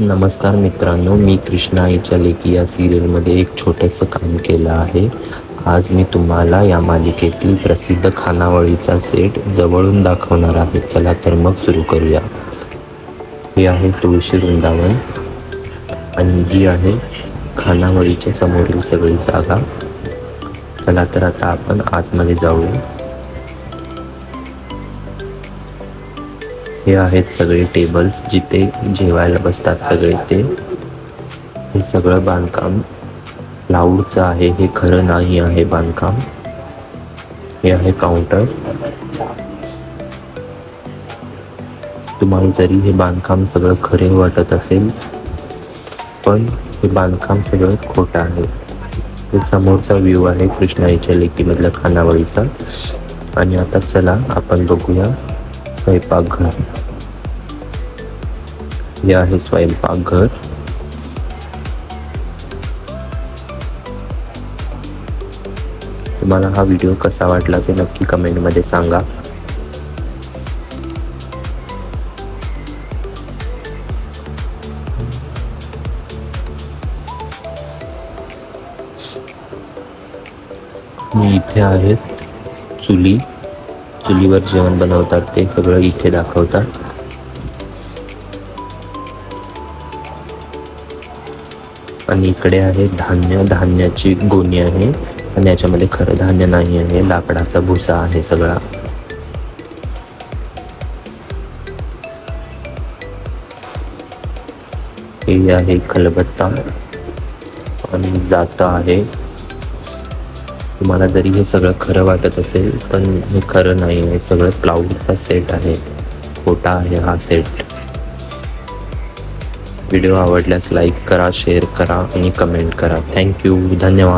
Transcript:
नमस्कार मित्रांनो, मी कृष्णा आईच्या लेकी या सिरियलमध्ये एक छोटंसं काम केलं आहे. आज मी तुम्हाला या मालिकेतील प्रसिद्ध खानावळीचा सेट जवळून दाखवणार आहे. चला तर मग सुरू करूया. हे आहे तुळशी वृंदावन आणि ही आहे खानावळीच्या समोरील सगळी जागा. चला तर आता आपण आतमध्ये जाऊया. हे आहेत सगळे टेबल्स जिथे जेवायला बसतात सगळे ते. हे सगळं बांधकाम लाऊडचं आहे, हे खरं नाही आहे बांधकाम. हे आहे काउंटर. तुम्हाला जरी हे बांधकाम सगळं खरे वाटत असेल पण हे बांधकाम सगळं खोटं आहे. हे समोरचा व्ह्यू आहे कृष्णाईच्या लेकीमधल्या खानावळीचा. आणि आता चला आपण बघूया स्वयंपाकघर. हे आहे स्वयंपाकघर. तुम्हाला हा व्हिडिओ कसा वाटला ते नक्की कमेंटमध्ये सांगा. मी इथे आहेत चुलीवर जेवण बनवतात ते सगळं इथे दाखवतात. आणि इकडे आहे धान्याची गोणी आहे आणि याच्यामध्ये खरं धान्य नाही आहे, लाकडाचा भुसा आहे सगळा. हे आहे खलबत्ता आणि जातं आहे. तुम्हाला जरी हे सगळं खरं वाटत असेल पण हे खरं नाही आहे, सगळं प्लाऊडचा सेट आहे, खोटा आहे हा सेट. व्हिडिओ आवडल्यास लाईक करा, शेअर करा आणि कमेंट करा. थँक्यू, धन्यवाद.